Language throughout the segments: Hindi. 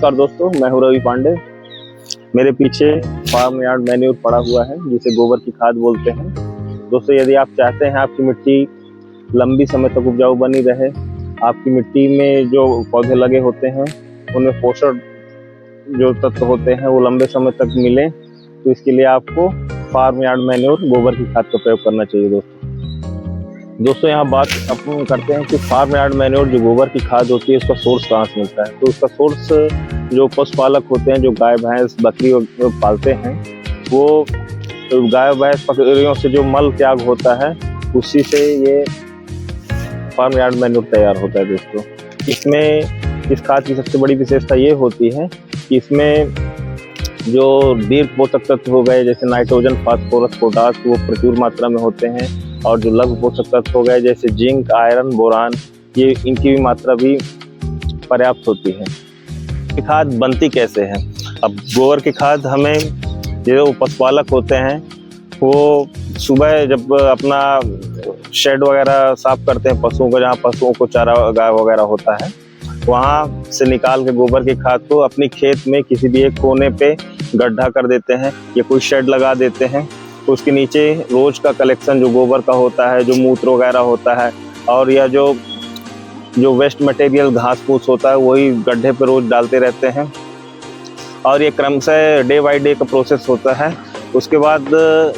नमस्कार दोस्तों, मैं हूं रवि पांडे। मेरे पीछे फार्म यार्ड मैन्योर पड़ा हुआ है जिसे गोबर की खाद बोलते हैं। दोस्तों, यदि आप चाहते हैं आपकी मिट्टी लंबी समय तक उपजाऊ बनी रहे, आपकी मिट्टी में जो पौधे लगे होते हैं उनमें पोषण जो तत्व होते हैं वो लंबे समय तक मिले, तो इसके लिए आपको फार्म यार्ड मैन्योर गोबर की खाद का प्रयोग करना चाहिए। दोस्तों यहाँ बात अपन करते हैं कि फार्म यार्ड मैन्योर जो गोबर की खाद होती है उसका सोर्स कहाँ से मिलता है। तो उसका सोर्स जो पशुपालक होते हैं, जो गाय भैंस बकरी पालते हैं, वो गाय भैंस बकरियों से जो मल त्याग होता है उसी से ये फार्म यार्ड मैन्योर तैयार होता है। दोस्तों, इसमें इस खाद की सबसे बड़ी विशेषता ये होती है कि इसमें जो दीर्घ पोषक तत्व हो गए जैसे नाइट्रोजन, फास्फोरस, पोटाश, वो प्रचुर मात्रा में होते हैं, और जो लघु पोषक तत्व हो गए जैसे जिंक, आयरन, बोरान, ये इनकी भी मात्रा भी पर्याप्त होती है। खाद बनती कैसे है? अब गोबर की खाद हमें जो पशुपालक होते हैं वो सुबह जब अपना शेड वगैरह साफ करते हैं पशुओं को, जहाँ पशुओं को चारा गाय वगैरह होता है, वहाँ से निकाल के गोबर की खाद को अपनी खेत में किसी भी एक कोने पे गड्ढा कर देते हैं या कोई शेड लगा देते हैं। तो उसके नीचे रोज का कलेक्शन जो गोबर का होता है, जो मूत्र वगैरह होता है, और या जो वेस्ट मटेरियल घास फूस होता है, वही गड्ढे पे रोज डालते रहते हैं। और ये क्रमशः डे बाई डे का प्रोसेस होता है। उसके बाद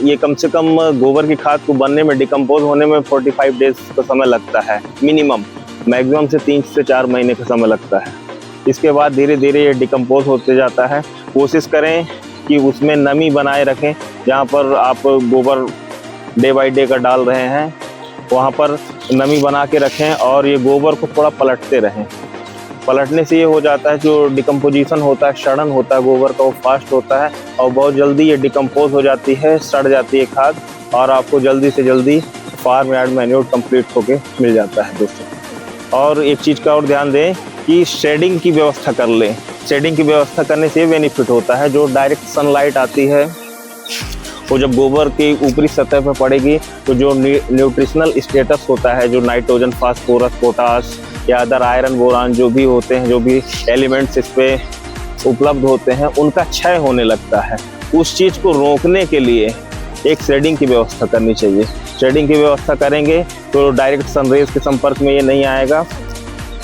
ये कम से कम गोबर की खाद को बनने में, डिकम्पोज होने में 45 डेज का समय लगता है मिनिमम। मैक्सिमम से 3 से 4 महीने का समय लगता है। इसके बाद धीरे धीरे ये डिकम्पोज होते जाता है। कोशिश करें कि उसमें नमी बनाए रखें। जहाँ पर आप गोबर डे बाई डे का डाल रहे हैं वहाँ पर नमी बना के रखें, और ये गोबर को थोड़ा पलटते रहें। पलटने से ये हो जाता है जो डिकम्पोजिशन होता है, सड़न होता है गोबर का, वो फास्ट होता है और बहुत जल्दी ये डिकम्पोज हो जाती है, सड़ जाती है खाद, और आपको जल्दी से जल्दी फार्म यार्ड मैन्योर कंप्लीट होके मिल जाता है। दोस्तों, और एक चीज़ का और ध्यान दें कि शेडिंग की व्यवस्था कर लें। शेडिंग की व्यवस्था करने से ये बेनिफिट होता है, जो डायरेक्ट सनलाइट आती है वो जब गोबर की ऊपरी सतह पर पड़ेगी तो जो न्यूट्रिशनल स्टेटस होता है, जो नाइट्रोजन, फास्फोरस, पोटाश या अदर आयरन, बोरान जो भी होते हैं, जो भी एलिमेंट्स इस पे उपलब्ध होते हैं, उनका क्षय होने लगता है। उस चीज़ को रोकने के लिए एक शेडिंग की व्यवस्था करनी चाहिए। शेडिंग की व्यवस्था करेंगे तो डायरेक्ट सनरेज के संपर्क में ये नहीं आएगा,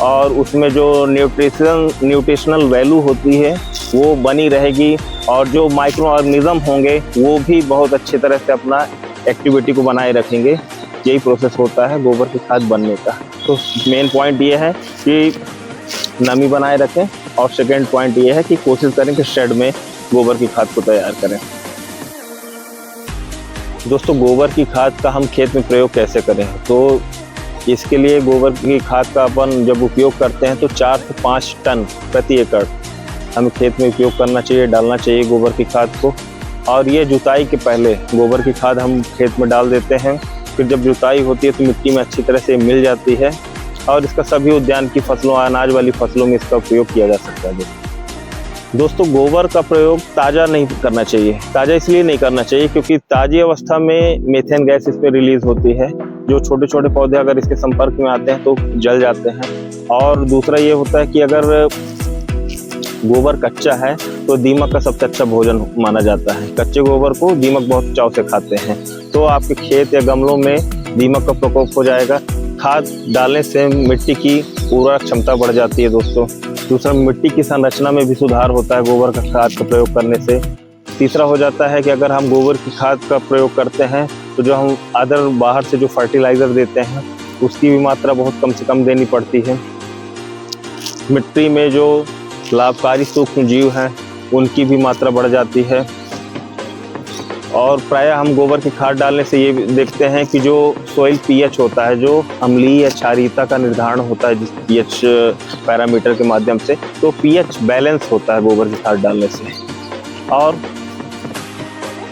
और उसमें जो न्यूट्रिशनल वैल्यू होती है वो बनी रहेगी, और जो माइक्रो ऑर्गेनिज्म होंगे वो भी बहुत अच्छी तरह से अपना एक्टिविटी को बनाए रखेंगे। यही प्रोसेस होता है गोबर की खाद बनने का। तो मेन पॉइंट ये है कि नमी बनाए रखें, और सेकेंड पॉइंट ये है कि कोशिश करें कि शेड में गोबर की खाद को तैयार करें। दोस्तों, गोबर की खाद का हम खेत में प्रयोग कैसे करें? तो इसके लिए गोबर की खाद का अपन जब उपयोग करते हैं तो 4 से 5 टन प्रति एकड़ हमें खेत में उपयोग करना चाहिए, डालना चाहिए गोबर की खाद को। और ये जुताई के पहले गोबर की खाद हम खेत में डाल देते हैं। फिर जब जुताई होती है तो मिट्टी में अच्छी तरह से मिल जाती है, और इसका सभी उद्यान की फसलों, अनाज वाली फसलों में इसका उपयोग किया जा सकता है। दोस्तों, गोबर का प्रयोग ताज़ा नहीं करना चाहिए। ताज़ा इसलिए नहीं करना चाहिए क्योंकि ताज़ी अवस्था में मीथेन गैस इस पर रिलीज होती है, जो छोटे छोटे पौधे अगर इसके संपर्क में आते हैं तो जल जाते हैं। और दूसरा ये होता है कि अगर गोबर कच्चा है तो दीमक का सबसे अच्छा भोजन माना जाता है। कच्चे गोबर को दीमक बहुत चाव से खाते हैं, तो आपके खेत या गमलों में दीमक का प्रकोप हो जाएगा। खाद डालने से मिट्टी की उर्वरक क्षमता बढ़ जाती है। दोस्तों, दूसरा, मिट्टी की संरचना में भी सुधार होता है गोबर का खाद का प्रयोग करने से। तीसरा हो जाता है कि अगर हम गोबर की खाद का प्रयोग करते हैं तो जो हम अदर बाहर से जो फर्टिलाइज़र देते हैं उसकी भी मात्रा बहुत कम से कम देनी पड़ती है। मिट्टी में जो लाभकारी सूक्ष्म जीव हैं उनकी भी मात्रा बढ़ जाती है। और प्रायः हम गोबर की खाद डालने से ये देखते हैं कि जो सोइल पीएच होता है, जो अम्लीय या क्षारीयता का निर्धारण होता है जिस पीएच पैरामीटर के माध्यम से, तो पीएच बैलेंस होता है गोबर की खाद डालने से। और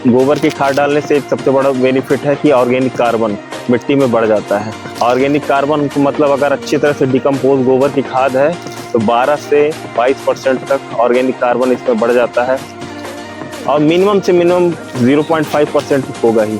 गोबर की खाद डालने से एक सबसे बड़ा बेनिफिट है कि ऑर्गेनिक कार्बन मिट्टी में बढ़ जाता है। ऑर्गेनिक कार्बन मतलब अगर अच्छी तरह से डिकम्पोज गोबर की खाद है तो 12 से 22% तक ऑर्गेनिक कार्बन इसमें बढ़ जाता है, और मिनिमम से मिनिमम 0.5% होगा ही।